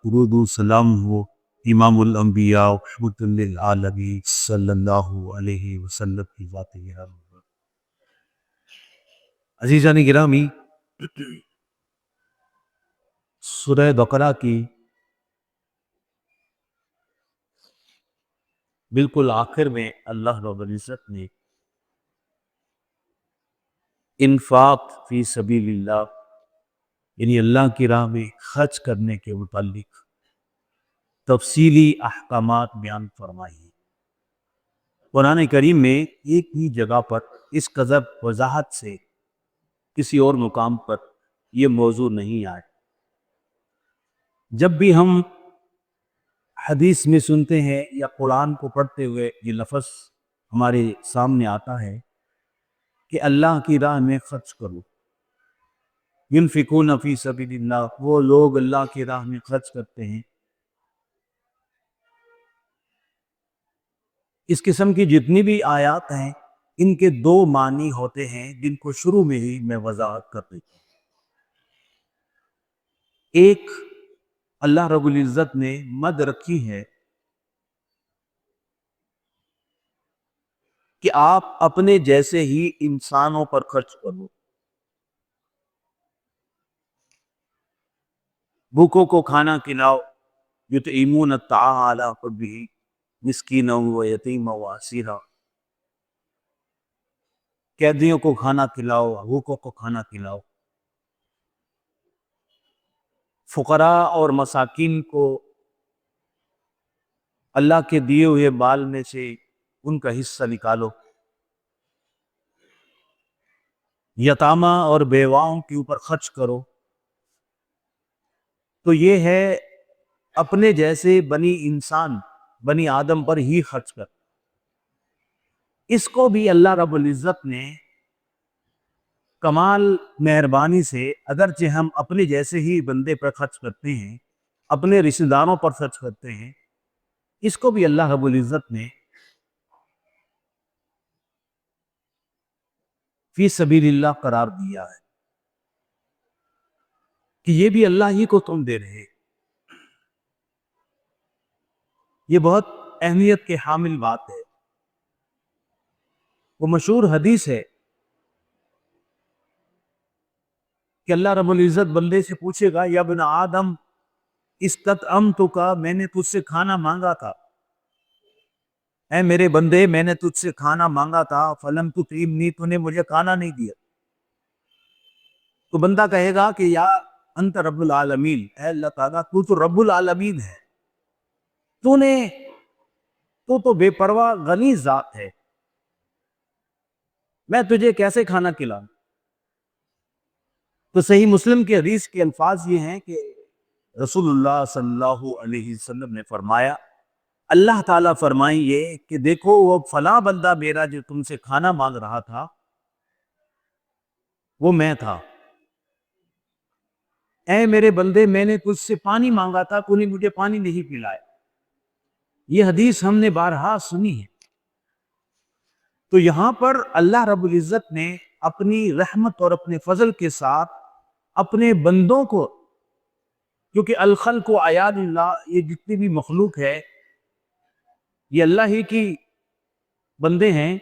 درود و سلام ہو امام الانبیاء رحمۃ للعالمین صلی اللہ علیہ وسلم کی ذات گرامی پر۔ عزیزان گرامی، سورہ بقرہ کی بالکل آخر میں اللہ رب العزت نے انفاق فی سبیل اللہ یعنی اللہ کی راہ میں خرچ کرنے کے متعلق تفصیلی احکامات بیان فرمائی۔ قرآن کریم میں ایک ہی جگہ پر اس قدر وضاحت سے کسی اور مقام پر یہ موضوع نہیں آئے۔ جب بھی ہم حدیث میں سنتے ہیں یا قرآن کو پڑھتے ہوئے یہ لفظ ہمارے سامنے آتا ہے کہ اللہ کی راہ میں خرچ کرو، ينفقون فی سبیل اللہ، وہ لوگ اللہ کی راہ میں خرچ کرتے ہیں، اس قسم کی جتنی بھی آیات ہیں ان کے دو معنی ہوتے ہیں جن کو شروع میں ہی میں وضاحت کر دیتا ہوں۔ ایک، اللہ رب العزت نے مد رکھی ہے کہ آپ اپنے جیسے ہی انسانوں پر خرچ کرو، بھوکوں کو کھانا کھلاؤ، یطعمون الطعام علی حبہ مسکینا و یتیما و اسیرا، قیدیوں کو کھانا کھلاؤ، بھوکوں کو کھانا کھلاؤ، فقراء اور مساکین کو اللہ کے دیے ہوئے مال میں سے ان کا حصہ نکالو، یتامہ اور بیواؤں کے اوپر خرچ کرو۔ تو یہ ہے اپنے جیسے بنی انسان، بنی آدم پر ہی خرچ کر۔ اس کو بھی اللہ رب العزت نے کمال مہربانی سے، اگرچہ ہم اپنے جیسے ہی بندے پر خرچ کرتے ہیں، اپنے رشتہ داروں پر خرچ کرتے ہیں، اس کو بھی اللہ رب العزت نے فی سبیل اللہ قرار دیا ہے کہ یہ بھی اللہ ہی کو تم دے رہے۔ یہ بہت اہمیت کے حامل بات ہے۔ وہ مشہور حدیث ہے کہ اللہ رب العزت بندے سے پوچھے گا، یا ابن آدم استطعمتک، میں نے تجھ سے کھانا مانگا تھا، اے میرے بندے میں نے تجھ سے کھانا مانگا تھا، فلم تطعمنی، تو نے مجھے کھانا نہیں دیا۔ تو بندہ کہے گا کہ یا انت رب العالمین، اے اللہ تعالیٰ تو تو رب العالمین ہے، تو تو بے پرواہ غنی ذات ہے، میں تجھے کیسے کھانا کھلاؤں؟ تو صحیح مسلم کے حدیث کے الفاظ یہ ہیں کہ رسول اللہ صلی اللہ علیہ وسلم نے فرمایا، اللہ تعالیٰ فرمائیں یہ کہ دیکھو وہ فلاں بندہ میرا جو تم سے کھانا مانگ رہا تھا وہ میں تھا، اے میرے بندے میں نے تجھ سے پانی مانگا تھا، تو نے مجھے پانی نہیں پلایا۔ یہ حدیث ہم نے بارہا سنی ہے۔ تو یہاں پر اللہ رب العزت نے اپنی رحمت اور اپنے فضل کے ساتھ اپنے بندوں کو، کیونکہ الخلق عیال اللہ، یہ جتنی بھی مخلوق ہے یہ اللہ ہی کی بندے ہیں،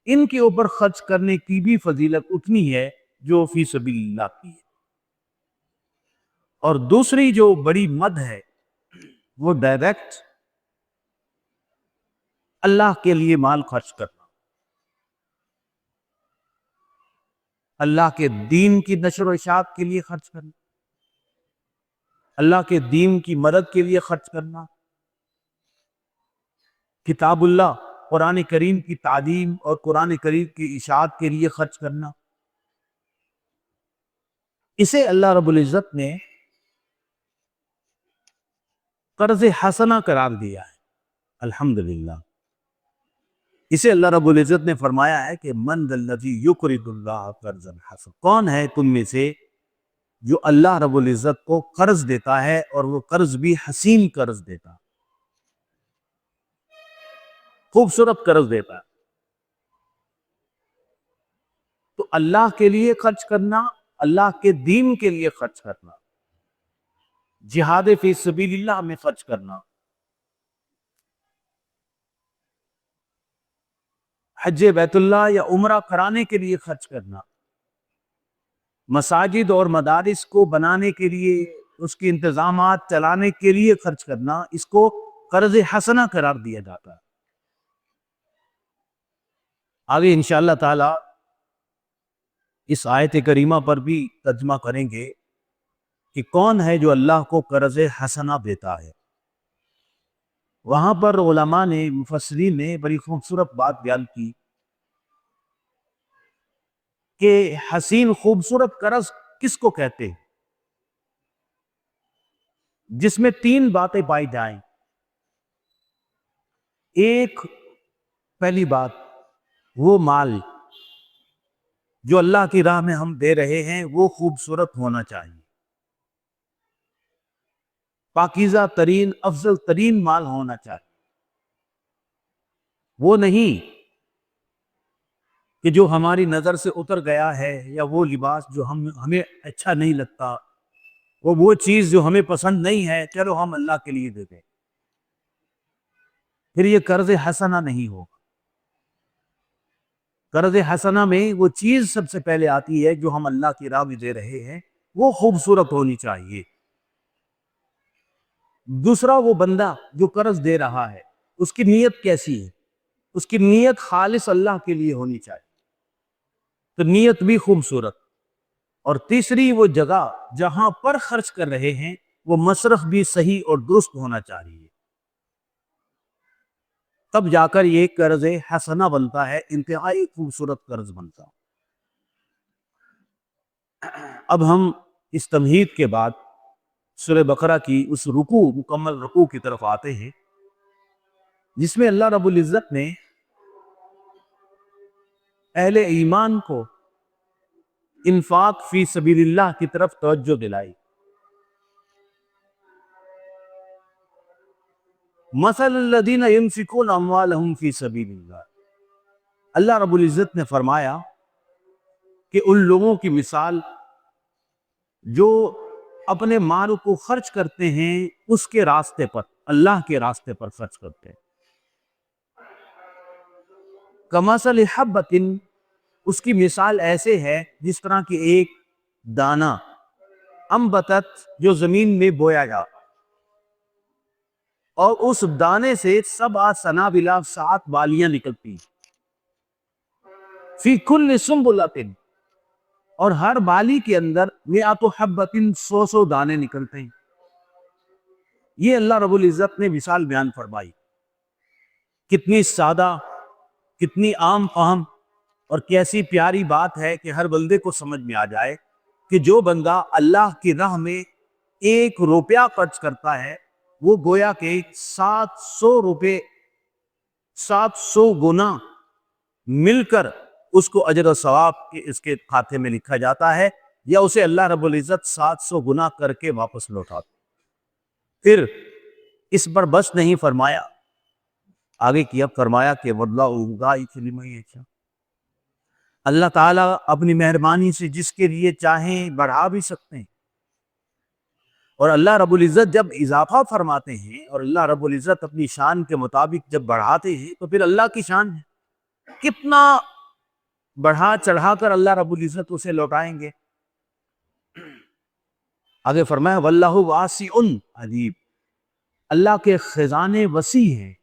ان کے اوپر خرچ کرنے کی بھی فضیلت اتنی ہے جو فی سبیل اللہ کی ہے۔ اور دوسری جو بڑی مد ہے وہ ڈائریکٹ اللہ کے لیے مال خرچ کرنا، اللہ کے دین کی نشر و اشاعت کے لیے خرچ کرنا، اللہ کے دین کی مدد کے لیے خرچ کرنا، کتاب اللہ قرآن کریم کی تعلیم اور قرآن کریم کی اشاعت کے لیے خرچ کرنا، اسے اللہ رب العزت نے قرض حسنہ قرار دیا ہے۔ الحمدللہ، اسے اللہ رب العزت نے فرمایا ہے کہ من ذا الذی یقرض اللہ قرضا حسنا، کون ہے تم میں سے جو اللہ رب العزت کو قرض دیتا ہے اور وہ قرض بھی حسین قرض دیتا، خوبصورت قرض دیتا ہے۔ تو اللہ کے لیے خرچ کرنا، اللہ کے دین کے لیے خرچ کرنا، جہاد فی سبیل اللہ میں خرچ کرنا، حج بیت اللہ یا عمرہ کرانے کے لیے خرچ کرنا، مساجد اور مدارس کو بنانے کے لیے، اس کے انتظامات چلانے کے لیے خرچ کرنا، اس کو قرض حسنہ قرار دیا جاتا ہے۔ آگے انشاءاللہ تعالی اس آیت کریمہ پر بھی ترجمہ کریں گے کہ کون ہے جو اللہ کو قرض حسنہ دیتا ہے۔ وہاں پر علماء نے، مفسرین نے بڑی خوبصورت بات بیان کی کہ حسین خوبصورت قرض کس کو کہتے ہیں؟ جس میں تین باتیں پائی جائیں۔ ایک، پہلی بات، وہ مال جو اللہ کی راہ میں ہم دے رہے ہیں وہ خوبصورت ہونا چاہیے، پاکیزہ ترین، افضل ترین مال ہونا چاہیے۔ وہ نہیں کہ جو ہماری نظر سے اتر گیا ہے، یا وہ لباس جو ہمیں اچھا نہیں لگتا، وہ چیز جو ہمیں پسند نہیں ہے، چلو ہم اللہ کے لیے دے دیں، پھر یہ قرض حسنہ نہیں ہوگا۔ قرض حسنہ میں وہ چیز سب سے پہلے آتی ہے جو ہم اللہ کی راہ میں دے رہے ہیں، وہ خوبصورت ہونی چاہیے۔ دوسرا، وہ بندہ جو قرض دے رہا ہے اس کی نیت کیسی ہے؟ اس کی نیت خالص اللہ کے لیے ہونی چاہیے، تو نیت بھی خوبصورت۔ اور تیسری، وہ جگہ جہاں پر خرچ کر رہے ہیں وہ مصرف بھی صحیح اور درست ہونا چاہیے، تب جا کر یہ قرض حسنہ بنتا ہے، انتہائی خوبصورت قرض بنتا۔ اب ہم اس تمہید کے بعد سورہ بقرہ کی اس مکمل رکوع کی طرف آتے ہیں، جس میں اللہ رب العزت نے اہل ایمان کو انفاق فی سبیل اللہ کی طرف توجہ دلائی۔ مثل الذین ينفقون اموالهم فی سبیل اللہ، اللہ رب العزت نے فرمایا کہ ان لوگوں کی مثال جو اپنے مال کو خرچ کرتے ہیں اس کے راستے پر، اللہ کے راستے پر خرچ کرتے ہیں۔ کمثل حبۃ، اس کی مثال ایسے ہے جس طرح کہ ایک دانہ، انبتت، جو زمین میں بویا جا، اور اس دانے سے 7 سنابل، 7 بالیاں نکلتی، فی کل سنبلۃ، اور ہر بالی کے اندر 100 حبۃ، 100 دانے نکلتے ہیں۔ یہ اللہ رب العزت نے مثال بیان فرمائی۔ کتنی سادہ، کتنی عام فہم اور کیسی پیاری بات ہے کہ ہر بندے کو سمجھ میں آ جائے کہ جو بندہ اللہ کی راہ میں 1 روپیہ خرچ کرتا ہے وہ گویا کہ 700 روپے، 700 گنا مل کر اس کو اجر و ثواب اس کے کھاتے میں لکھا جاتا ہے، یا اسے اللہ رب العزت 700 گنا کر کے واپس لوٹاتا۔ پھر اس پر بس نہیں فرمایا، آگے کیا فرمایا کہ واللہ ضاعف لمن یشاء، اللہ تعالیٰ اپنی مہربانی سے جس کے لیے چاہیں بڑھا بھی سکتے ہیں، اور اللہ رب العزت جب اضافہ فرماتے ہیں اور اللہ رب العزت اپنی شان کے مطابق جب بڑھاتے ہیں تو پھر اللہ کی شان ہے، کتنا بڑھا چڑھا کر اللہ رب العزت اسے لوٹائیں گے۔ آگے فرمایا واللہ واسع علیم، اللہ کے خزانے وسیع ہیں،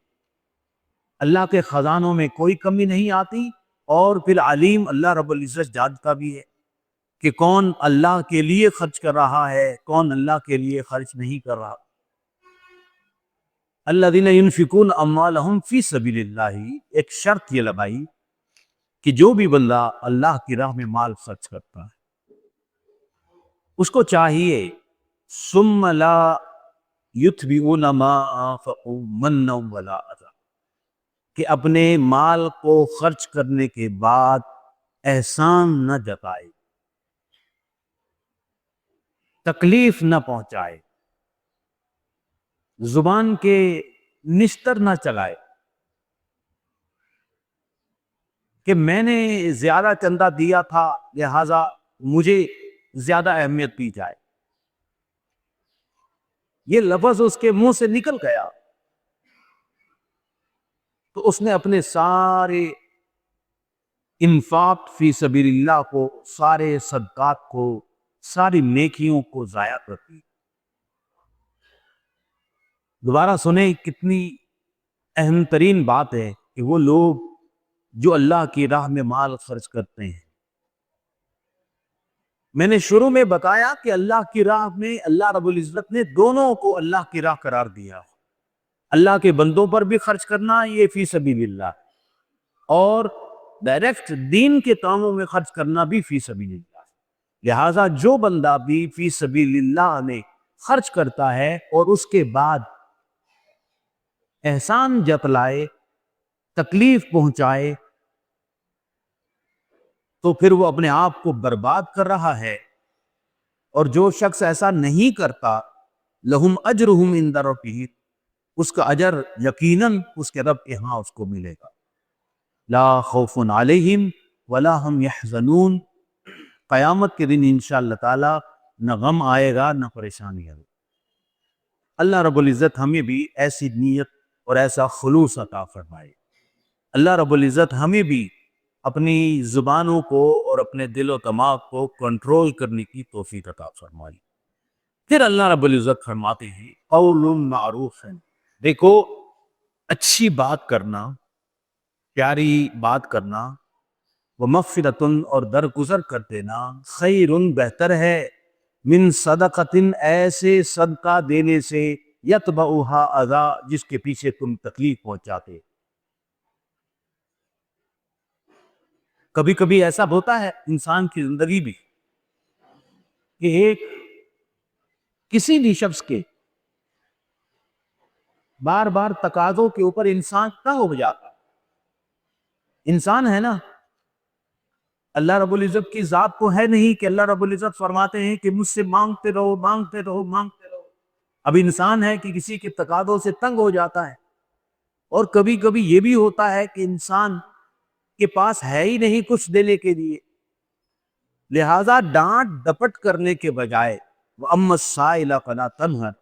اللہ کے خزانوں میں کوئی کمی نہیں آتی، اور پھر علیم، اللہ رب العزت جانتا بھی ہے کہ کون اللہ کے لیے خرچ کر رہا ہے، کون اللہ کے لیے خرچ نہیں کر رہا۔ الذین ينفقون اموالهم فی سبیل اللہ، ایک شرط یہ لگائی کہ جو بھی بندہ اللہ کی راہ میں مال خرچ کرتا ہے اس کو چاہیے ثم لا یتبعون ما انفقوا منا ولا اذى، کہ اپنے مال کو خرچ کرنے کے بعد احسان نہ جتائے، تکلیف نہ پہنچائے، زبان کے نشتر نہ چلائے کہ میں نے زیادہ چندہ دیا تھا لہذا مجھے زیادہ اہمیت دی جائے۔ یہ لفظ اس کے منہ سے نکل گیا تو اس نے اپنے سارے انفاق فی سبیل اللہ کو، سارے صدقات کو، ساری نیکیوں کو ضائع کر دی۔ دوبارہ سنیں، کتنی اہم ترین بات ہے کہ وہ لوگ جو اللہ کی راہ میں مال خرچ کرتے ہیں، میں نے شروع میں بتایا کہ اللہ کی راہ میں اللہ رب العزت نے دونوں کو اللہ کی راہ قرار دیا۔ اللہ کے بندوں پر بھی خرچ کرنا یہ فی سبیل اللہ، اور ڈائریکٹ دین کے کاموں میں خرچ کرنا بھی فی سبیل اللہ۔ لہذا جو بندہ بھی فی سبیل اللہ میں خرچ کرتا ہے اور اس کے بعد احسان جتلائے، تکلیف پہنچائے، تو پھر وہ اپنے آپ کو برباد کر رہا ہے۔ اور جو شخص ایسا نہیں کرتا، لہم اجرہم عند ربہم، اس کا اجر یقیناً اس کے رب کے ہاں اس کو ملے گا۔ لا خوف علیہم ولا ہم یحزنون، قیامت کے دن انشاءاللہ تعالی نہ غم آئے گا نہ پریشانی آئے گی۔ اللہ رب العزت ہمیں بھی ایسی نیت اور ایسا خلوص عطا فرمائے۔ اللہ رب العزت ہمیں بھی اپنی زبانوں کو اور اپنے دل و دماغ کو کنٹرول کرنے کی توفیق عطا فرمائے۔ پھر اللہ رب العزت فرماتے ہیں قول معروف ہے، دیکھو اچھی بات کرنا، پیاری بات کرنا، ومغفرۃ اور درگزر کر دینا، خیر بہتر ہے، من صدقۃ ایسے صدقہ دینے سے، یتبعھا اذی جس کے پیچھے تم تکلیف پہنچاتے۔ کبھی کبھی ایسا ہوتا ہے انسان کی زندگی بھی کہ ایک کسی بھی شخص کے بار بار تقاضوں کے اوپر انسان تنگ ہو جاتا۔ انسان ہے نا، اللہ رب العزت کی ذات تو ہے نہیں کہ اللہ رب العزت فرماتے ہیں کہ مجھ سے مانگتے رہو مانگتے رہو مانگتے رہو۔ اب انسان ہے کہ کسی کے تقاضوں سے تنگ ہو جاتا ہے، اور کبھی کبھی یہ بھی ہوتا ہے کہ انسان کے پاس ہے ہی نہیں کچھ دینے کے لیے، لہذا ڈانٹ ڈپٹ کرنے کے بجائے وَأَمَّا السَّائِلَ فَلَا تَنْهَرْ،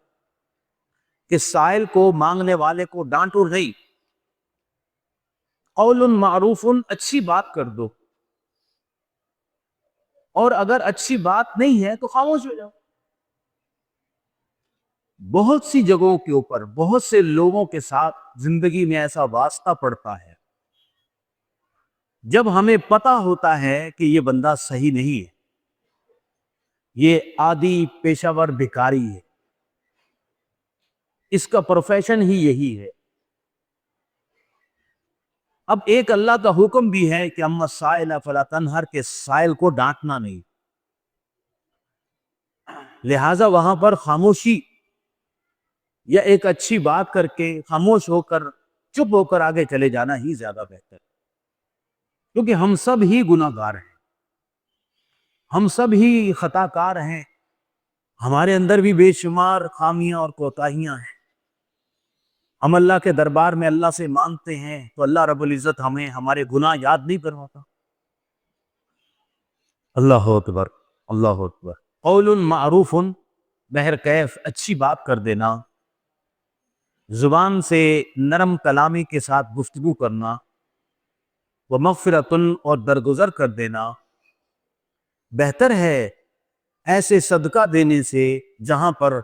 کہ سائل کو، مانگنے والے کو ڈانٹو نہیں۔ قول معروف، اچھی بات کر دو، اور اگر اچھی بات نہیں ہے تو خاموش ہو جاؤ۔ بہت سی جگہوں کے اوپر بہت سے لوگوں کے ساتھ زندگی میں ایسا واسطہ پڑتا ہے، جب ہمیں پتا ہوتا ہے کہ یہ بندہ صحیح نہیں ہے، یہ عادی پیشہ ور بھکاری ہے، اس کا پروفیشن ہی یہی ہے۔ اب ایک اللہ کا حکم بھی ہے کہ اما السائل فلا تنہر، کے سائل کو ڈانٹنا نہیں، لہذا وہاں پر خاموشی یا ایک اچھی بات کر کے خاموش ہو کر، چپ ہو کر آگے چلے جانا ہی زیادہ بہتر ہے، کیونکہ ہم سب ہی گناہ گار ہیں، ہم سب ہی خطا کار ہیں، ہمارے اندر بھی بے شمار خامیاں اور کوتاہیاں ہیں۔ ہم اللہ کے دربار میں اللہ سے مانگتے ہیں تو اللہ رب العزت ہمیں ہمارے گناہ یاد نہیں کرواتا۔ اللہ اکبر، اللہ اکبر۔ قول معروف، بہر کیف اچھی بات کر دینا، زبان سے نرم کلامی کے ساتھ گفتگو کرنا، ومغفرۃ اور درگزر کر دینا، بہتر ہے ایسے صدقہ دینے سے جہاں پر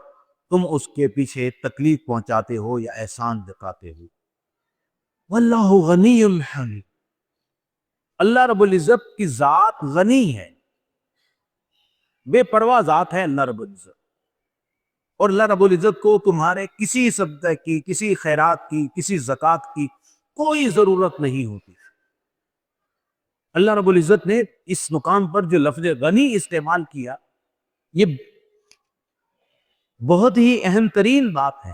تم اس کے پیچھے تکلیف پہنچاتے ہو یا احسان دکھاتے ہو۔ واللہ غنی حمید، اللہ رب العزت کی ذات غنی ہے، بے پرواہ ذات ہے اللہ رب العزت، اور اللہ رب العزت کو تمہارے کسی صدقے کی، کسی خیرات کی، کسی زکوٰۃ کی کوئی ضرورت نہیں ہوتی۔ اللہ رب العزت نے اس مقام پر جو لفظ غنی استعمال کیا، یہ بہت ہی اہم ترین بات ہے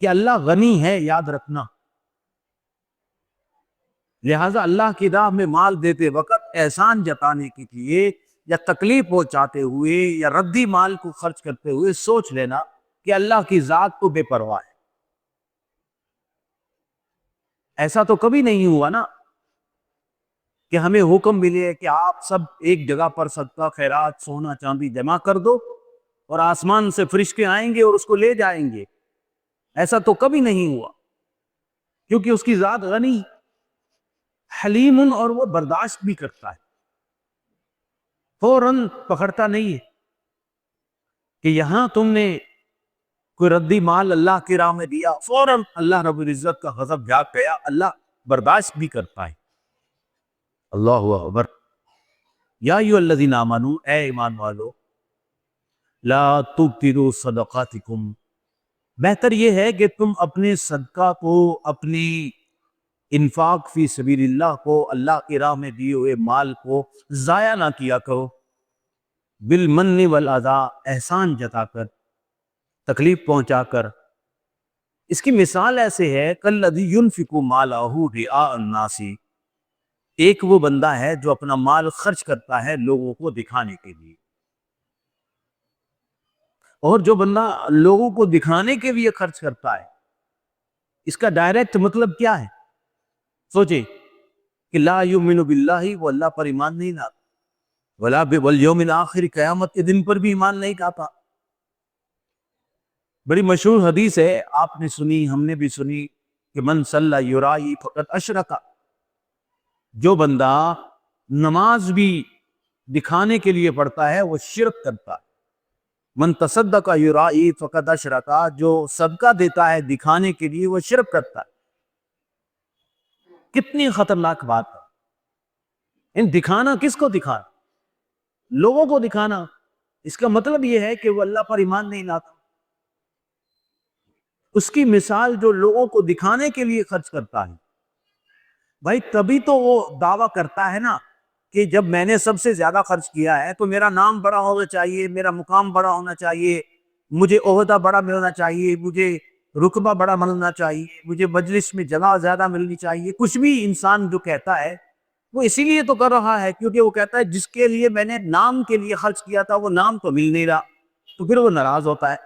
کہ اللہ غنی ہے، یاد رکھنا۔ لہذا اللہ کی راہ میں مال دیتے وقت احسان جتانے کے لیے یا تکلیف پہنچاتے ہوئے یا ردی مال کو خرچ کرتے ہوئے سوچ لینا کہ اللہ کی ذات تو بے پرواہ ہے۔ ایسا تو کبھی نہیں ہوا نا کہ ہمیں حکم ملے کہ آپ سب ایک جگہ پر صدقہ خیرات، سونا چاندی جمع کر دو، اور آسمان سے فرشتے آئیں گے اور اس کو لے جائیں گے. ایسا تو کبھی نہیں ہوا، کیونکہ اس کی ذات غنی، حلیم، اور وہ برداشت بھی کرتا ہے، فوراً پکڑتا نہیں ہے کہ یہاں تم نے کوئی ردی مال اللہ کی راہ میں دیا، فوراً اللہ رب العزت کا غضب جاگ گیا. اللہ برداشت بھی کرتا ہے. اللہ اکبر. یا ایھا الذین آمنوا، اے ایمان والو، لا تبطلوا صدقاتکم، بہتر یہ ہے کہ تم اپنے صدقہ کو، اپنی انفاق فی سبیل اللہ کو، اللہ کی راہ میں دیے ہوئے مال کو ضائع نہ کیا کرو. بالمن والاذی، احسان جتا کر، تکلیف پہنچا کر. اس کی مثال ایسے ہے کالذی ینفق مالہ رئاء الناس، ایک وہ بندہ ہے جو اپنا مال خرچ کرتا ہے لوگوں کو دکھانے کے لیے. اور جو بندہ لوگوں کو دکھانے کے لیے خرچ کرتا ہے، اس کا ڈائریکٹ مطلب کیا ہے؟ سوچیں کہ لا یؤمن باللہ، وہ اللہ پر ایمان نہیں لاتا، ولا والیوم الآخر، قیامت کے دن پر بھی ایمان نہیں لاتا. بڑی مشہور حدیث ہے، آپ نے سنی، ہم نے بھی سنی، کہ من صلی یرائی فقد اشرک، جو بندہ نماز بھی دکھانے کے لیے پڑھتا ہے وہ شرک کرتا ہے. من تصدق یرائی فقد اشرک، جو صدقہ دیتا ہے دکھانے کے لیے وہ شرک کرتا ہے. کتنی خطرناک بات ہے. دکھانا کس کو دکھانا؟ لوگوں کو دکھانا. اس کا مطلب یہ ہے کہ وہ اللہ پر ایمان نہیں لاتا. اس کی مثال جو لوگوں کو دکھانے کے لیے خرچ کرتا ہے، بھائی تبھی تو وہ دعویٰ کرتا ہے نا کہ جب میں نے سب سے زیادہ خرچ کیا ہے تو میرا نام بڑا ہونا چاہیے، میرا مقام بڑا ہونا چاہیے، مجھے عہدہ بڑا ملنا چاہیے، مجھے رتبہ بڑا ملنا چاہیے، مجھے مجلس میں جگہ زیادہ ملنی چاہیے. کچھ بھی انسان جو کہتا ہے وہ اسی لیے تو کر رہا ہے کیونکہ وہ کہتا ہے جس کے لیے میں نے نام کے لیے خرچ کیا تھا وہ نام تو مل نہیں رہا، تو پھر وہ ناراض ہوتا ہے.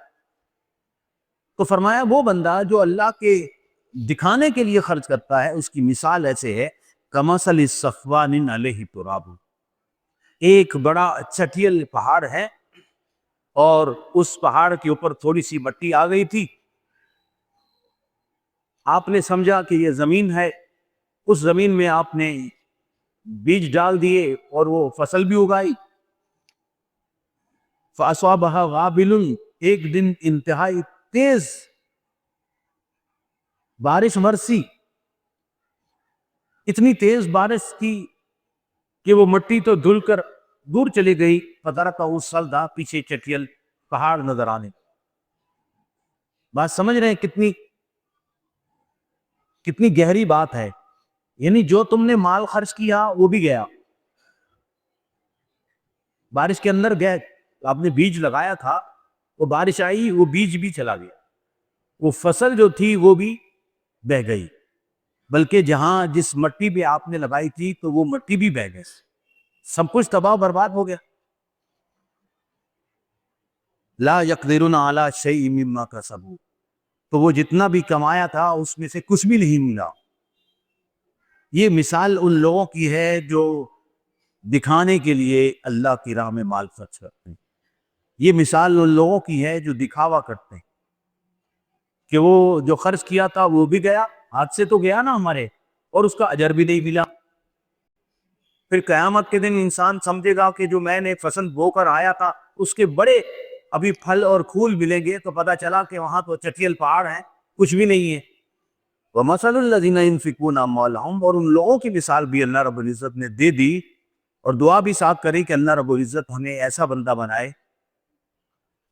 تو فرمایا وہ بندہ جو اللہ کے دکھانے کے لیے خرچ کرتا ہے اس کی مثال ایسے ہے کمثل صفوان علیہ تراب، ایک بڑا چٹیل پہاڑ ہے اور اس پہاڑ کے اوپر تھوڑی سی مٹی آ گئی تھی. آپ نے سمجھا کہ یہ زمین ہے، اس زمین میں آپ نے بیج ڈال دیے اور وہ فصل بھی اگائی. فَأَصَابَهَا غَابِلٌ، ایک دن انتہائی تیز بارش برسی، اتنی تیز بارش کی کہ وہ مٹی تو دھل کر دور چلی گئی. فَتَرَكَهُ صَلْدًا، پیچھے چٹیل پہاڑ نظر آنے. بات سمجھ رہے ہیں کتنی گہری بات ہے. یعنی جو تم نے مال خرچ کیا وہ بھی گیا، بارش کے اندر گئے. آپ نے بیج لگایا تھا، وہ بارش آئی، وہ بیج بھی چلا گیا، وہ فصل جو تھی وہ بھی بہہ گئی، بلکہ جس مٹی پہ آپ نے لگائی تھی تو وہ مٹی بھی بہہ گئی، سب کچھ تباہ و برباد ہو گیا. لا یقدرون علی شیء مما کسبوا، تو وہ جتنا بھی کمایا تھا اس میں سے کچھ بھی نہیں ملا. یہ مثال ان لوگوں کی ہے جو دکھانے کے لیے اللہ کی راہ میں مال خرچ کرتے ہیں. یہ مثال ان لوگوں کی ہے جو دکھاوا کرتے ہیں کہ وہ جو خرچ کیا تھا وہ بھی گیا، ہاتھ سے تو گیا نا ہمارے، اور اس کا اجر بھی نہیں ملا. پھر قیامت کے دن انسان سمجھے گا کہ جو میں نے فصل بو کر آیا تھا اس کے بڑے ابھی پھل اور پھول ملیں گے، تو پتہ چلا کہ وہاں تو چٹیل پہاڑ ہیں، کچھ بھی نہیں ہے. وَمَثَلُ الَّذِينَ يُنْفِقُونَ أَمْوَالَهُمْ، اور ان لوگوں کی مثال بھی اللہ رب العزت نے دے دی، اور دعا بھی ساتھ کریں کہ اللہ رب العزت ہمیں ایسا بندہ بنائے،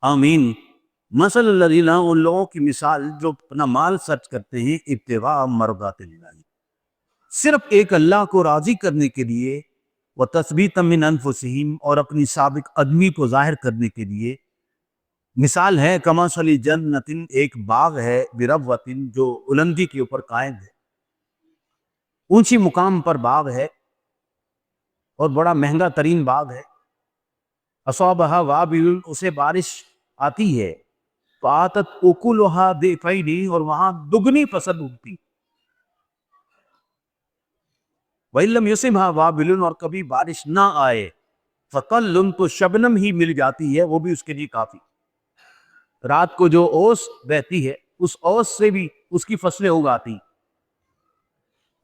آمین. مثل الذین، ان لوگوں کی مثال جو اپنا مال خرچ کرتے ہیں ابتغاء مرضات اللہ، صرف ایک اللہ کو راضی کرنے کے لیے، وتثبیتا من انفسہم، اور اپنی سابق قدمی کو ظاہر کرنے کے لیے. مثال ہے کمثل جنت، ایک باغ ہے، بربوۃ، جو بلندی کے اوپر قائم ہے، اونچی مقام پر باغ ہے اور بڑا مہنگا ترین باغ ہے. اصابہا وابل، اسے بارش آتی ہے، فآتت اکلہا ضعفین، اور وہاں دگنی فصل اگتی. وَإِن لَّمْ يُصِبْهَا وَابِلٌ، اور کبھی بارش نہ آئے، فَطَلٌّ، تو شبنم ہی مل جاتی ہے، وہ بھی اس کے لیے کافی. رات کو جو اوس بہتی ہے اس اوس سے بھی اس کی فصلیں اگاتی.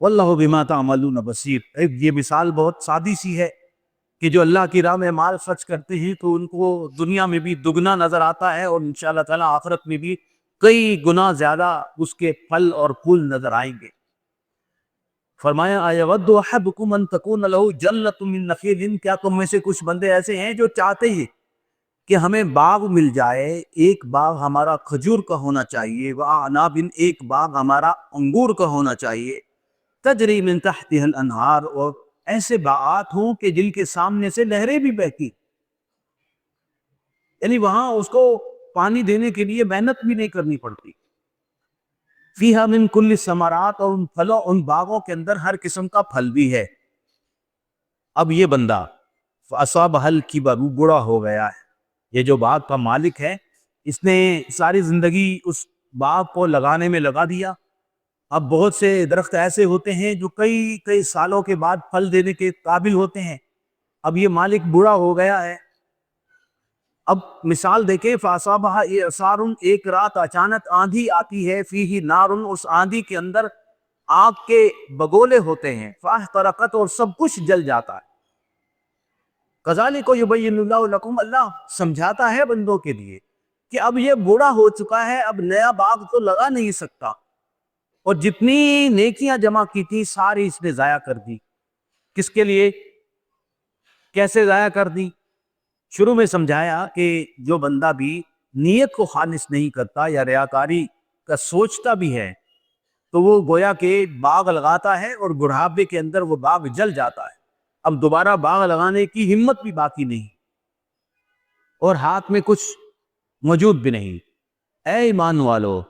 واللہ بما تعملون بصیر. یہ مثال بہت سادی سی ہے کہ جو اللہ کی راہ میں مال خرچ کرتے ہیں تو ان کو دنیا میں بھی دگنا نظر آتا ہے اور انشاءاللہ تعالی آخرت میں بھی کئی گنا زیادہ اس کے پھل اور پھول نظر آئیں گے. فرمایا ایود احدکم ان تکون له جنۃ من نخیل. کیا تم میں سے کچھ بندے ایسے ہیں جو چاہتے ہیں کہ ہمیں باغ مل جائے, ایک باغ ہمارا کھجور کا ہونا چاہیے, وعناب, ایک باغ ہمارا انگور کا ہونا چاہیے, تجری من تحتها الانہار, اور ایسے باغات ہوں کہ جن کے سامنے سے نہریں بھی بہتی, یعنی وہاں اس کو پانی دینے کے لیے محنت بھی نہیں کرنی پڑتی. فیہا من کل الثمرات, اور ان پھلوں ان باغوں کے اندر ہر قسم کا پھل بھی ہے. اب یہ بندہ فاصابہ الکبر, بوڑھا ہو گیا ہے, یہ جو باغ کا مالک ہے اس نے ساری زندگی اس باغ کو لگانے میں لگا دیا. اب بہت سے درخت ایسے ہوتے ہیں جو کئی کئی سالوں کے بعد پھل دینے کے قابل ہوتے ہیں. اب یہ مالک بوڑھا ہو گیا ہے. اب مثال دیکھیں, فاصابہ اعصار, ایک رات اچانک آندھی آتی ہے, فیہ نار, اس آندھی کے اندر آگ کے بگولے ہوتے ہیں, فاحترقت, اور سب کچھ جل جاتا ہے. کذالک یبین اللہ لکم, اللہ سمجھاتا ہے بندوں کے لیے کہ اب یہ بوڑھا ہو چکا ہے, اب نیا باغ تو لگا نہیں سکتا, اور جتنی نیکیاں جمع کی تھی ساری اس نے ضائع کر دی. کس کے لیے, کیسے ضائع کر دی؟ شروع میں سمجھایا کہ جو بندہ بھی نیت کو خالص نہیں کرتا یا ریاکاری کا سوچتا بھی ہے تو وہ گویا کہ باغ لگاتا ہے اور بڑھاپے کے اندر وہ باغ جل جاتا ہے. اب دوبارہ باغ لگانے کی ہمت بھی باقی نہیں اور ہاتھ میں کچھ موجود بھی نہیں. اے ایمان والو,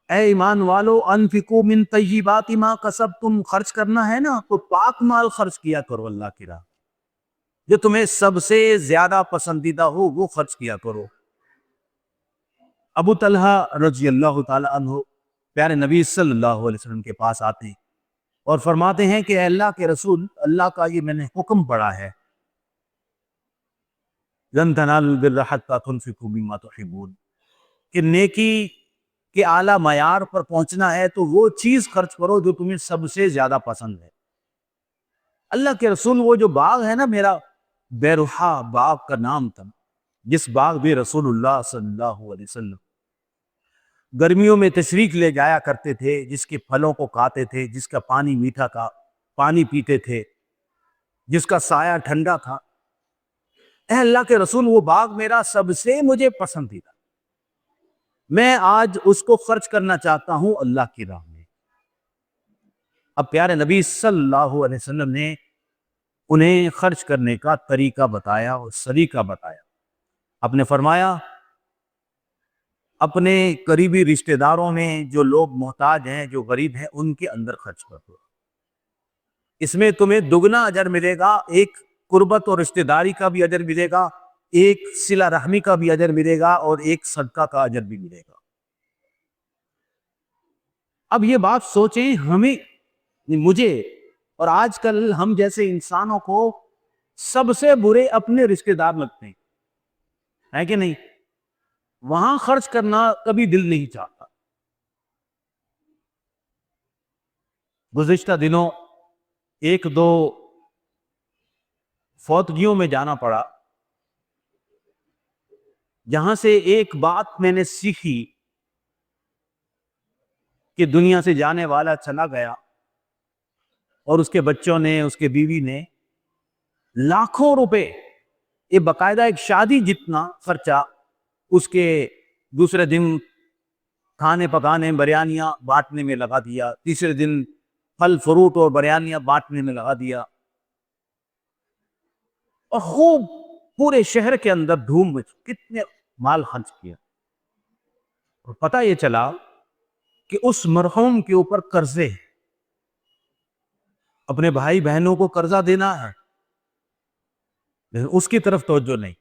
اے ایمان والو, انفقوا من طیبات ما کسبتم, خرچ کرنا ہے نا تو پاک مال خرچ کیا کرو, اللہ کی راہ جو تمہیں سب سے زیادہ پسندیدہ ہو وہ خرچ کیا کرو. ابو طلحہ رضی اللہ تعالی عنہ پیارے نبی صلی اللہ علیہ وسلم کے پاس آتے ہیں اور فرماتے ہیں کہ اے اللہ کے رسول, اللہ کا یہ میں نے حکم پڑھا ہے, لن تنالوا البر حتى تنفقوا مما تحبون, کہ نیکی کے اعلیٰ معیار پر پہنچنا ہے تو وہ چیز خرچ کرو جو تمہیں سب سے زیادہ پسند ہے. اللہ کے رسول, وہ جو باغ ہے نا میرا, بیروحا باغ کا نام تھا, جس باغ بھی رسول اللہ صلی اللہ علیہ وسلم گرمیوں میں تشریف لے جایا کرتے تھے, جس کے پھلوں کو کھاتے تھے, جس کا پانی میٹھا کا پانی پیتے تھے, جس کا سایہ ٹھنڈا تھا. اے اللہ کے رسول, وہ باغ میرا سب سے مجھے پسندیدہ, میں آج اس کو خرچ کرنا چاہتا ہوں اللہ کی راہ میں. اب پیارے نبی صلی اللہ علیہ وسلم نے انہیں خرچ کرنے کا طریقہ بتایا اور سلیقہ بتایا. آپ نے فرمایا اپنے قریبی رشتہ داروں میں جو لوگ محتاج ہیں, جو غریب ہیں, ان کے اندر خرچ کر دو, اس میں تمہیں دگنا اجر ملے گا. ایک قربت اور رشتہ داری کا بھی اجر ملے گا, ایک صلہ رحمی کا بھی اجر ملے گا, اور ایک صدقہ کا اجر بھی ملے گا. اب یہ بات سوچیں, ہمیں, مجھے اور آج کل ہم جیسے انسانوں کو سب سے برے اپنے رشتہ دار لگتے ہیں, ہے کہ نہیں؟ وہاں خرچ کرنا کبھی دل نہیں چاہتا. گزشتہ دنوں ایک دو فوتگیوں میں جانا پڑا, جہاں سے ایک بات میں نے سیکھی کہ دنیا سے جانے والا چلا گیا اور اس کے بچوں نے, اس کے بیوی نے لاکھوں روپے, یہ باقاعدہ ایک شادی جتنا خرچہ, اس کے دوسرے دن کھانے پکانے, بریانیاں بانٹنے میں لگا دیا, تیسرے دن پھل فروٹ اور بریانیاں بانٹنے میں لگا دیا, اور خوب پورے شہر کے اندر دھوم مچ, کتنے مال خرچ کیا. اور پتہ یہ چلا کہ اس مرحوم کے اوپر قرضے, اپنے بھائی بہنوں کو قرضہ دینا ہے, لیکن اس کی طرف توجہ نہیں,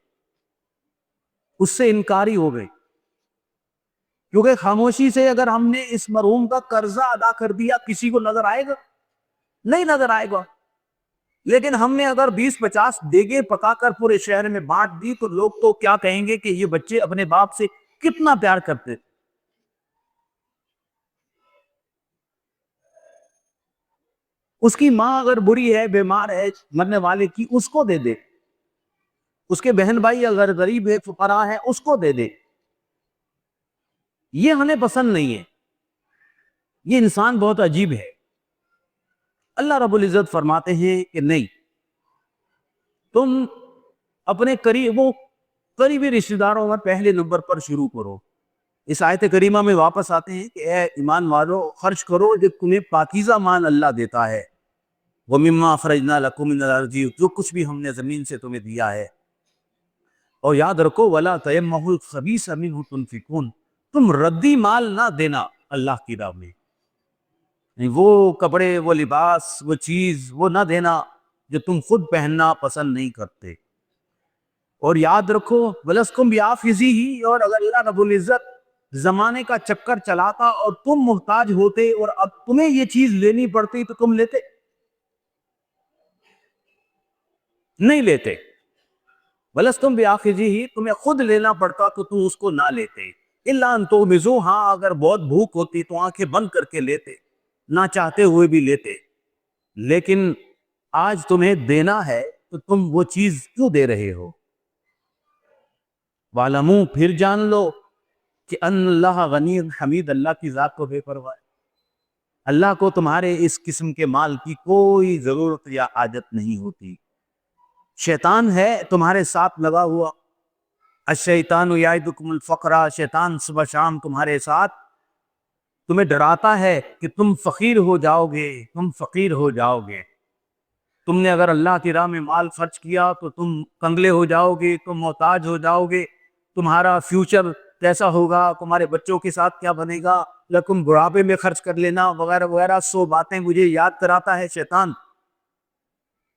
اس سے انکاری ہو گئی. کیونکہ خاموشی سے اگر ہم نے اس مرحوم کا قرضہ ادا کر دیا, کسی کو نظر آئے گا؟ نہیں نظر آئے گا. لیکن ہم نے اگر 20-50 دیگیں پکا کر پورے شہر میں بانٹ دی تو لوگ تو کیا کہیں گے کہ یہ بچے اپنے باپ سے کتنا پیار کرتے. اس کی ماں اگر بری ہے، بیمار ہے، مرنے والے کی، اس کو دے دے. اس کے بہن بھائی اگر غریب ہے، فقراء ہے، اس کو دے دے. یہ ہمیں پسند نہیں ہے. یہ انسان بہت عجیب ہے. اللہ رب العزت فرماتے ہیں کہ نہیں، تم اپنے قریبی رشتہ داروں میں پہلے نمبر پر شروع کرو. اس آیت کریمہ میں واپس آتے ہیں کہ اے ایمان والو، خرچ کرو جو تمہیں پاکیزہ مال اللہ دیتا ہے. وَمِمَّا أَخْرَجْنَا لَكُم مِّنَ الْأَرْضِ، جو کچھ بھی ہم نے زمین سے تمہیں دیا ہے. اور یاد رکھو وَلَا تَيَمَّمُوا الْخَبِيثَ مِنْهُ تُنْفِقُونَ، تم ردی مال نہ دینا اللہ کی راہ میں. وہ کپڑے، وہ لباس، وہ چیز وہ نہ دینا جو تم خود پہننا پسند نہیں کرتے. اور یاد رکھو وَلَسْتُمْ بِعَاجِزِيهِ، اور اگر اللہ رب العزت زمانے کا چکر چلاتا اور تم محتاج ہوتے اور اب تمہیں یہ چیز لینی پڑتی تو تم لیتے؟ نہیں لیتے. وَلَسْتُمْ بِعَاجِزِيهِ، تمہیں خود لینا پڑتا تو تم اس کو نہ لیتے. إِلَّا أَن تُغْمِضُوا، ہاں اگر بہت بھوک ہوتی تو آنکھیں بند کر کے لیتے، نہ چاہتے ہوئے بھی لیتے. لیکن آج تمہیں دینا ہے تو تم وہ چیز کیوں دے رہے ہو؟ وَاعْلَمُوا، پھر جان لو کہ ان اللہ غنی حمید، اللہ کی ذات کو بے پرواہ ہے. اللہ کو تمہارے اس قسم کے مال کی کوئی ضرورت یا حاجت نہیں ہوتی. شیطان ہے تمہارے ساتھ لگا ہوا. الشیطان یعدکم الفقر، شیطان صبح شام تمہارے ساتھ تمہیں ڈراتا ہے کہ تم فقیر ہو جاؤ گے، تم فقیر ہو جاؤ گے. تم نے اگر اللہ کی راہ میں مال خرچ کیا تو تم کنگلے ہو جاؤ گے، تم محتاج ہو جاؤ گے، تمہارا فیوچر کیسا ہوگا، تمہارے بچوں کے ساتھ کیا بنے گا، لیکن بڑھاپے میں خرچ کر لینا وغیرہ وغیرہ. 100 باتیں مجھے یاد کراتا ہے شیطان.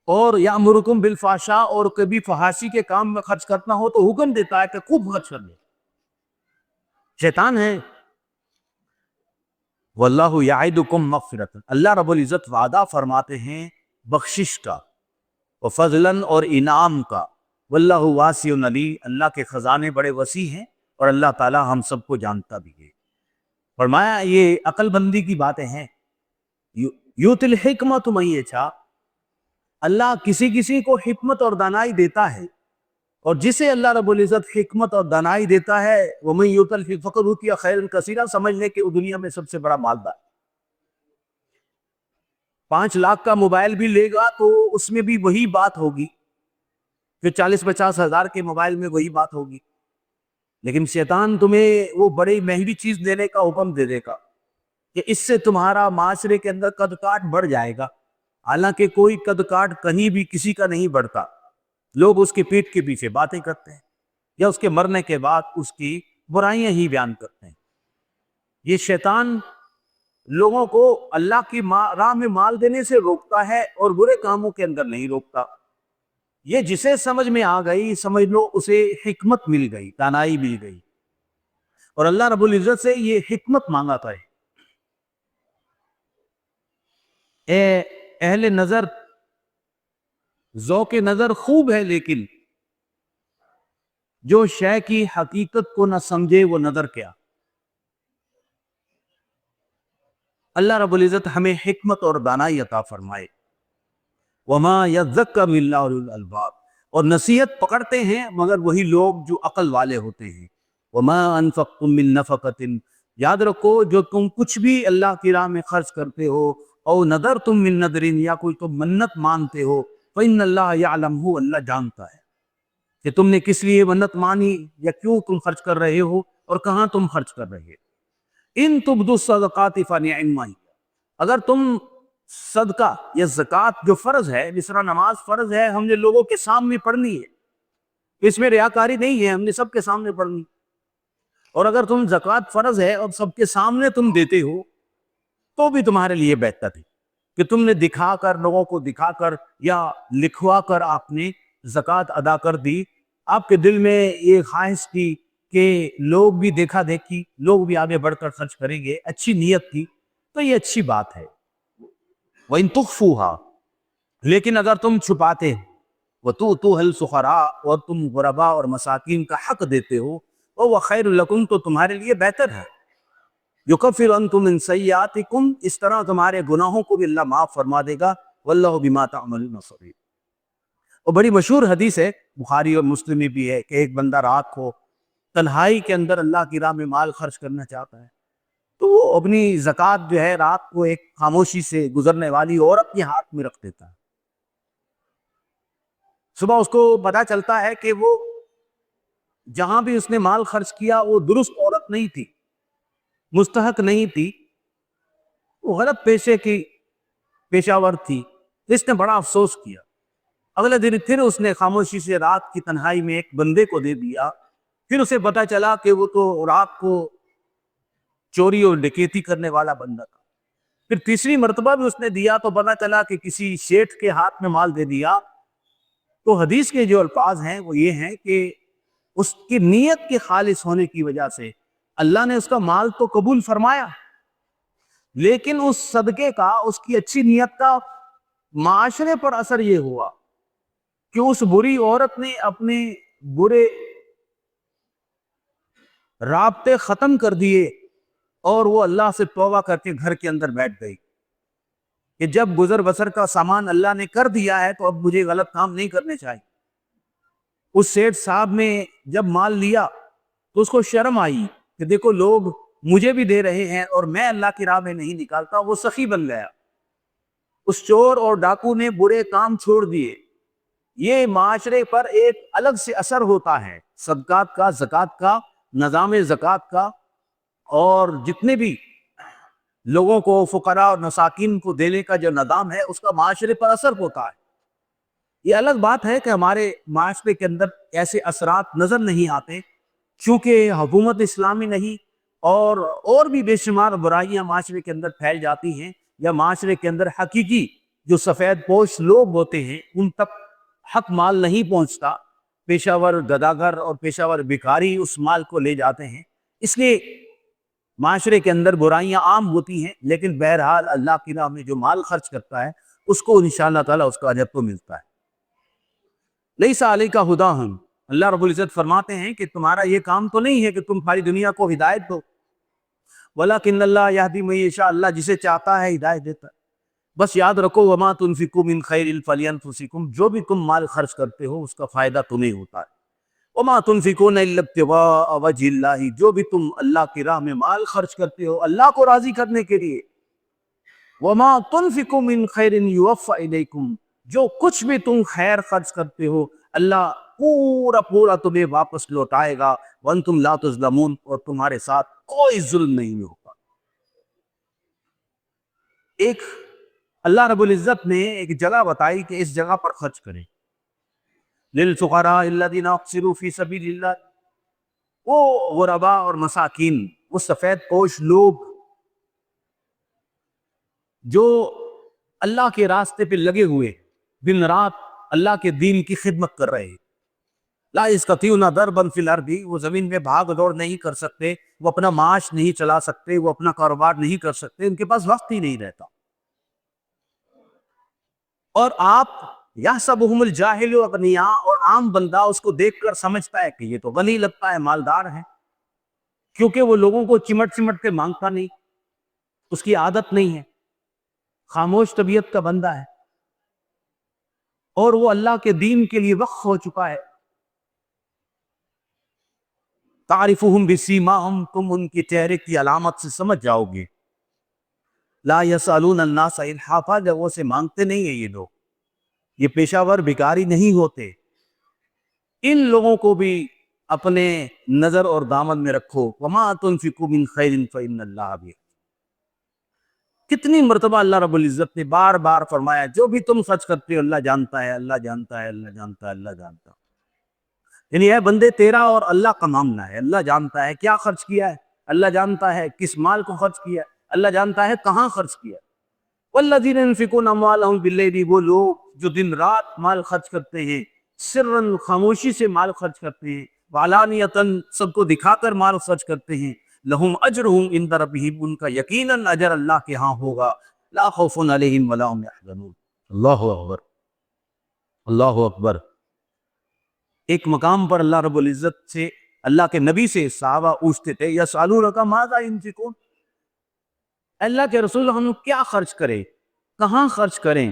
اور یامرکم بالفحشاء، اور کبھی فحاشی کے کام میں خرچ کرنا ہو تو حکم دیتا ہے کہ خوب خرچ کر لے. شیطان ہے. واللہ یعدکم مغفرۃ، اللہ رب العزت وعدہ فرماتے ہیں بخشش کا، وفضلاً اور انعام کا. واللہ واسع علیم، اللہ کے خزانے بڑے وسیع ہیں اور اللہ تعالی ہم سب کو جانتا بھی ہے. فرمایا یہ عقل بندی کی باتیں ہیں. یؤتی الحکمۃ من یشاء، اللہ کسی کسی کو حکمت اور دانائی دیتا ہے، اور جسے اللہ رب العزت حکمت اور دانائی دیتا ہے وَمَن یؤت الحکمۃ فقد اوتی خیرا کثیرا، سمجھ لے کہ وہ دنیا میں سب سے بڑا مالدار. 5 لاکھ کا موبائل بھی لے گا تو اس میں بھی وہی بات ہوگی، پھر 40-50 ہزار کے موبائل میں وہی بات ہوگی. لیکن شیطان تمہیں وہ بڑی مہنگی چیز دینے کا حکم دے دے گا کہ اس سے تمہارا معاشرے کے اندر قد کاٹ بڑھ جائے گا. حالانکہ کوئی قد کاٹ کہیں بھی کسی کا نہیں بڑھتا. لوگ اس کے پیٹ کے پیچھے باتیں کرتے ہیں یا اس کے مرنے کے بعد اس کی برائیاں ہی بیان کرتے ہیں. یہ شیطان لوگوں کو اللہ کی راہ میں مال دینے سے روکتا ہے اور برے کاموں کے اندر نہیں روکتا. یہ جسے سمجھ میں آ گئی سمجھ لو اسے حکمت مل گئی، دانائی مل گئی. اور اللہ رب العزت سے یہ حکمت مانگا تھا. اے اہل نظر، ذوق نظر خوب ہے لیکن جو شے کی حقیقت کو نہ سمجھے وہ نظر کیا. اللہ رب العزت ہمیں حکمت اور دانائی عطا فرمائے. وما یذکر الا اولو الالباب، اور نصیحت پکڑتے ہیں مگر وہی لوگ جو عقل والے ہوتے ہیں. وما انفقتم من نفقۃ، یاد رکھو جو تم کچھ بھی اللہ کی راہ میں خرچ کرتے ہو، او نذرتم من نذر، یا کوئی تم منت مانتے ہو، فإن اللہ یعلمہ، اللہ جانتا ہے کہ تم نے کس لیے منت مانی یا کیوں تم خرچ کر رہے ہو اور کہاں تم خرچ کر رہے ہو. ان تبدوا الصدقات فنعما ہی، اگر تم صدقہ یا زکوٰۃ جو فرض ہے، جس طرح نماز فرض ہے ہم نے لوگوں کے سامنے پڑھنی ہے، اس میں ریاکاری نہیں ہے، ہم نے سب کے سامنے پڑھنی. اور اگر تم زکوٰۃ فرض ہے اور سب کے سامنے تم دیتے ہو تو بھی تمہارے لیے بہتر ہے کہ تم نے دکھا کر، لوگوں کو دکھا کر یا لکھوا کر آپ نے زکوٰۃ ادا کر دی. آپ کے دل میں یہ خواہش تھی کہ لوگ بھی دیکھا دیکھی، لوگ بھی آگے بڑھ کر خرچ کریں گے، اچھی نیت تھی، تو یہ اچھی بات ہے. وَإِن تُخْفُوهَا، لیکن اگر تم چھپاتے وَتُؤْتُوهَا الْفُقَرَاءَ اور تم غربا اور مساکین کا حق دیتے ہو وَهُوَ خَيْرٌ لَكُمْ تو تمہارے لیے بہتر ہے. يُكَفِّرُ عَنْكُم مِّن سَيِّئَاتِكُمْ اس طرح تمہارے گناہوں کو بھی اللہ معاف فرما دے گا. وَاللَّهُ بِمَا تَعْمَلُونَ خَبِيرٌ. اور بڑی مشہور حدیث ہے، بخاری اور مسلم میں بھی ہے، کہ ایک بندہ رات کو تنہائی کے اندر اللہ کی راہ میں مال خرچ کرنا چاہتا ہے تو وہ اپنی زکوٰۃ جو ہے رات کو ایک خاموشی سے گزرنے والی عورت کے ہاتھ میں رکھ دیتا ہے. صبح اس کو پتا چلتا ہے کہ وہ جہاں بھی اس نے مال خرچ کیا وہ درست عورت نہیں تھی، مستحق نہیں تھی، وہ غلط پیشہ ور تھی. اس نے بڑا افسوس کیا. اگلے دن پھر اس نے خاموشی سے رات کی تنہائی میں ایک بندے کو دے دیا. پھر اسے پتا چلا کہ وہ تو رات کو چوری اور ڈکیتی کرنے والا بندہ تھا. پھر تیسری مرتبہ بھی اس نے دیا تو پتا چلا کہ کسی شیٹھ کے ہاتھ میں مال دے دیا. تو حدیث کے جو الفاظ ہیں وہ یہ ہیں کہ اس کی نیت کے خالص ہونے کی وجہ سے اللہ نے اس کا مال تو قبول فرمایا، لیکن اس صدقے کا، اس کی اچھی نیت کا معاشرے پر اثر یہ ہوا کہ اس بری عورت نے اپنے برے رابطے ختم کر دیے اور وہ اللہ سے توبہ کر کے گھر کے اندر بیٹھ گئی کہ جب گزر بسر کا سامان اللہ نے کر دیا ہے تو اب مجھے غلط کام نہیں کرنے چاہیے. اس سیٹھ صاحب نے جب مال لیا تو اس کو شرم آئی کہ دیکھو لوگ مجھے بھی دے رہے ہیں اور میں اللہ کی راہ میں نہیں نکالتا. وہ سخی بن گیا. اس چور اور ڈاکو نے برے کام چھوڑ دیے. یہ معاشرے پر ایک الگ سے اثر ہوتا ہے صدقات کا، زکوٰۃ کا، نظام زکوٰۃ کا، اور جتنے بھی لوگوں کو، فقراء اور مساکین کو دینے کا جو نظام ہے اس کا معاشرے پر اثر ہوتا ہے. یہ الگ بات ہے کہ ہمارے معاشرے کے اندر ایسے اثرات نظر نہیں آتے چونکہ حکومت اسلامی نہیں، اور بھی بے شمار برائیاں معاشرے کے اندر پھیل جاتی ہیں، یا معاشرے کے اندر حقیقی جو سفید پوش لوگ ہوتے ہیں ان تک حق مال نہیں پہنچتا. پیشہ ور گداگر اور پیشہ ور بھکاری اس مال کو لے جاتے ہیں. اس لیے معاشرے کے اندر برائیاں عام ہوتی ہیں، لیکن بہرحال اللہ کی راہ میں جو مال خرچ کرتا ہے اس کو انشاءاللہ تعالی اس کا اجر تو ملتا ہے. لیس علیک ھداھم، اللہ رب العزت فرماتے ہیں کہ تمہارا یہ کام تو نہیں ہے کہ تم ساری دنیا کو ہدایت دو، ولکن اللہ یہدی من یشاء، اللہ جسے چاہتا ہے ہدایت دیتا ہے. بس یاد رکھو وما تنفقوا من خیر فلانفسکم، جو بھی تم مال خرچ کرتے ہو اس کا فائدہ تمہیں ہوتا ہے. وما تنفقون الا ابتغاء وجہ اللہ، جو بھی تم اللہ کی راہ میں مال خرچ کرتے ہو اللہ کو راضی کرنے کے لیے. وما تنفقوا من خیر یوفى الیکم، جو کچھ بھی تم خیر خرچ کرتے ہو اللہ پورا تمہیں واپس لوٹائے گا. وانتم لا تظلمون، اور تمہارے ساتھ کوئی ظلم نہیں ہوگا. ایک اللہ رب العزت نے ایک جگہ بتائی کہ اس جگہ پر خرچ کریں. للفقراء الذین احصروا فی سبیل اللہ، وہ غربا اور مساکین، وہ سفید پوش لوگ جو اللہ کے راستے پہ لگے ہوئے دن رات اللہ کے دین کی خدمت کر رہے. لا یستطیعون ضربا فی الارض، وہ زمین میں بھاگ دوڑ نہیں کر سکتے، وہ اپنا معاش نہیں چلا سکتے، وہ اپنا کاروبار نہیں کر سکتے، ان کے پاس وقت ہی نہیں رہتا. اور آپ یحسبهم الجاہل اغنیاء، اور عام بندہ اس کو دیکھ کر سمجھتا ہے کہ یہ تو غنی لگتا ہے، مالدار ہے، کیونکہ وہ لوگوں کو چمٹ کے مانگتا نہیں، اس کی عادت نہیں ہے، خاموش طبیعت کا بندہ ہے، اور وہ اللہ کے دین کے لیے وقف ہو چکا ہے. تعرفهم بسیماہم، تم ان کی چہرے کی علامت سے سمجھ جاؤ گے. لا یسألون الناس الحافا، جب وہ سے مانگتے نہیں ہیں یہ لوگ، یہ پیشہ ور بھکاری نہیں ہوتے. ان لوگوں کو بھی اپنے نظر اور دامن میں رکھو. وما تنفقوا من خیر فإن اللہ بہ. کتنی مرتبہ اللہ رب العزت نے بار بار فرمایا جو بھی تم خرچ کرتے ہو اللہ جانتا ہے، اللہ جانتا ہے، اللہ جانتا ہے، اللہ جانتا ہے. یعنی اے بندے تیرا اور اللہ کا معاملہ ہے، اللہ جانتا ہے کیا خرچ کیا ہے، اللہ جانتا ہے کس مال کو خرچ کیا ہے، اللہ جانتا ہے کہاں خرچ کیا. والذین ينفقون اموالهم باللیل، وہ لوگ جو دن رات مال خرچ کرتے ہیں، سرًا خاموشی سے مال خرچ کرتے ہیں، وعلانیۃً سب کو دکھا کر مال خرچ کرتے ہیں. لہم اجرہم عند ربہم، ان کا یقیناً اجر اللہ کے ہاں ہوگا. لا خوف علیہم ولا هم يحزنون. اللہ اکبر. اللہ اکبر. ایک مقام پر اللہ رب العزت سے, اللہ کے نبی سے صحابہ پوچھتے تھے, یسألونک ماذا ينفقون, اللہ کے رسول ہم کیا خرچ کریں, کہاں خرچ کریں؟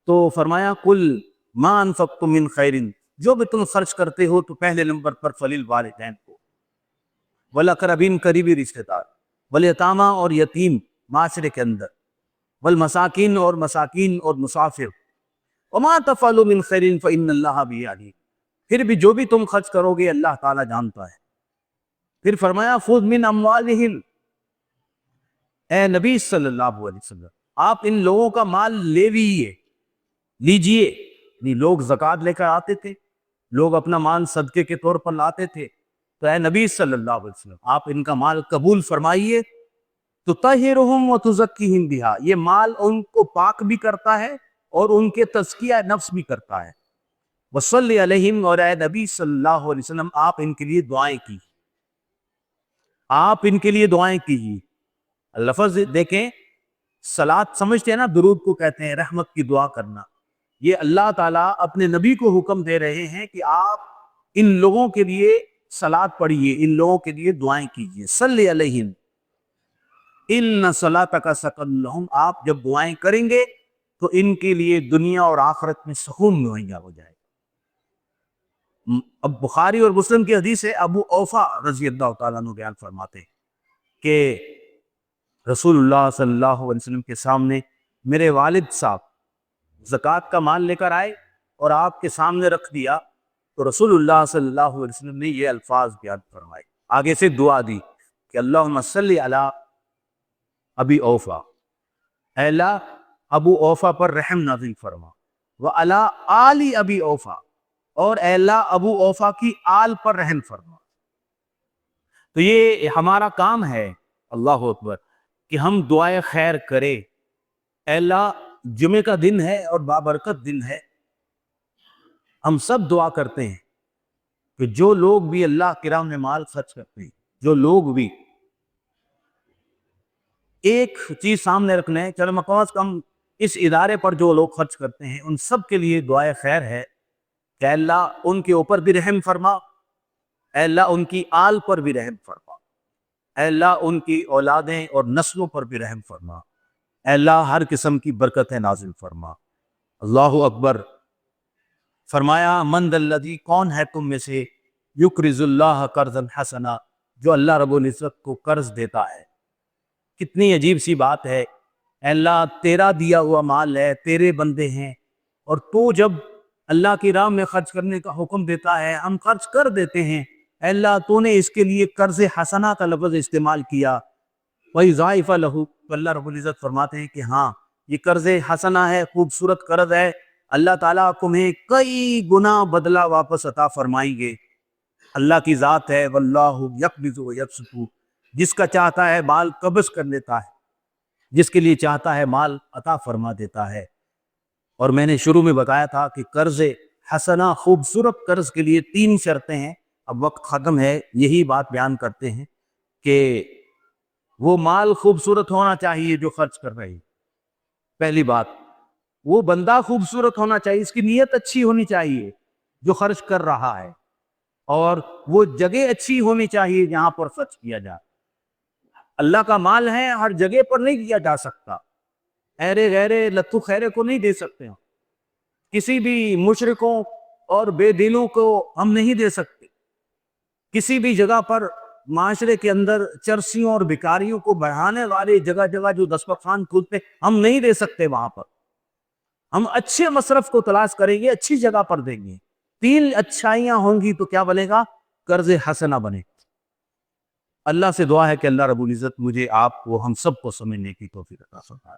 تو فرمایا کل ما انفقتم من خیر, جو بھی تم خرچ کرتے ہو تو پہلے نمبر پر فللوالدین کو, والاقربین قریبی رشتے دار, والیتامی اور یتیم معاشرے کے اندر, والمساکین اور مساکین اور مسافر, وما تفعلوا من خیر فإن اللہ بہ علیم, پھر بھی جو بھی تم خرچ کرو گے اللہ تعالیٰ جانتا ہے. پھر فرمایا خذ من اموالہم, اے نبی صلی اللہ علیہ وسلم آپ ان لوگوں کا مال لیجئے. نہیں, لوگ زکوٰۃ لے کر آتے تھے, لوگ اپنا مال صدقے کے طور پر لاتے تھے, تو اے نبی صلی اللہ علیہ وسلم آپ ان کا مال قبول فرمائیے. تطہرہم وتزکیہم بہا, یہ مال ان کو پاک بھی کرتا ہے اور ان کے تزکیہ نفس بھی کرتا ہے. وصلی علیہم, اور اے نبی صلی اللہ علیہ وسلم آپ ان کے لیے دعائیں کی, آپ ان کے لیے دعائیں کیجیے. لفظ دیکھیں, صلاۃ سمجھتے ہیں نا, درود کو کہتے ہیں رحمت کی دعا کرنا. یہ اللہ تعالیٰ اپنے نبی کو حکم دے رہے ہیں کہ آپ ان لوگوں کے لیے صلاۃ پڑھیے, ان لوگوں کے لیے دعائیں کیجیے. صلی علیہم ان صلاتک سکن لہم, آپ جب دعائیں کریں گے تو ان کے لیے دنیا اور آخرت میں سکون مہیا ہو جائے. اب بخاری اور مسلم کی حدیث ہے, ابو اوفا رضی اللہ تعالیٰ عنہ بیان فرماتے ہیں کہ رسول اللہ صلی اللہ علیہ وسلم کے سامنے میرے والد صاحب زکوٰۃ کا مال لے کر آئے اور آپ کے سامنے رکھ دیا, تو رسول اللہ صلی اللہ علیہ وسلم نے یہ الفاظ بیان فرمائے, آگے سے دعا دی کہ اللہم صلی علی ابی اوفا, اے اللہ ابو اوفا پر رحم نازل فرما, وعلی آل ابی اوفا, اور اے اللہ ابو اوفا کی آل پر رحم فرما. تو یہ ہمارا کام ہے, اللہ اکبر, کہ ہم دعائے خیر کریں. اے اللہ جمعے کا دن ہے اور بابرکت دن ہے, ہم سب دعا کرتے ہیں کہ جو لوگ بھی اللہ کی راہ میں مال خرچ کرتے ہیں, جو لوگ بھی, ایک چیز سامنے رکھنا ہے, چلو کم از کم اس ادارے پر جو لوگ خرچ کرتے ہیں ان سب کے لیے دعائے خیر ہے کہ اے اللہ ان کے اوپر بھی رحم فرما, اے اللہ ان کی آل پر بھی رحم فرما, اے اللہ ان کی اولادیں اور نسلوں پر بھی رحم فرما, اے اللہ ہر قسم کی برکتیں نازل فرما. اللہ اکبر. فرمایا من ذا الذی, کون ہے تم میں سے, یقرض اللہ قرضا حسنا, جو اللہ رب العزت کو قرض دیتا ہے. کتنی عجیب سی بات ہے, اے اللہ تیرا دیا ہوا مال ہے, تیرے بندے ہیں, اور تو جب اللہ کی راہ میں خرچ کرنے کا حکم دیتا ہے ہم خرچ کر دیتے ہیں. اے اللہ تو نے اس کے لیے قرض حسنا کا لفظ استعمال کیا, وَيُضَاعِفَ لَهُ, تو اللہ رب العزت فرماتے ہیں کہ ہاں یہ قرض حسنا ہے, خوبصورت قرض ہے, اللہ تعالیٰ تمہیں کئی گنا بدلہ واپس عطا فرمائیں گے. اللہ کی ذات ہے, وَاللَّهُ يَقْبِضُ وَيَبْسُطُ, جس کا چاہتا ہے مال قبض کر لیتا ہے, جس کے لیے چاہتا ہے مال عطا فرما دیتا ہے. اور میں نے شروع میں بتایا تھا کہ قرض حسنا, خوبصورت قرض کے لیے 3 شرطیں ہیں. اب وقت ختم ہے, یہی بات بیان کرتے ہیں کہ وہ مال خوبصورت ہونا چاہیے جو خرچ کر رہے ہیں. پہلی بات, وہ بندہ خوبصورت ہونا چاہیے, اس کی نیت اچھی ہونی چاہیے جو خرچ کر رہا ہے, اور وہ جگہ اچھی ہونی چاہیے جہاں پر خرچ کیا جائے. اللہ کا مال ہے, ہر جگہ پر نہیں کیا جا سکتا, ایرے غیرے لتو خیرے کو نہیں دے سکتے, کسی بھی مشرکوں اور بے دینوں کو ہم نہیں دے سکتے. کسی بھی جگہ پر معاشرے کے اندر چرسیوں اور بھکاریوں کو بڑھانے والے جگہ جگہ جو دسترخوان کھولتے ہم نہیں دے سکتے. وہاں پر ہم اچھے مصرف کو تلاش کریں گے, اچھی جگہ پر دیں گے. 3 اچھائیاں ہوں گی تو کیا بنے گا, قرض حسنہ بنے. اللہ سے دعا ہے کہ اللہ رب العزت مجھے, آپ کو, ہم سب کو سمجھنے کی توفیق عطا فرمائے.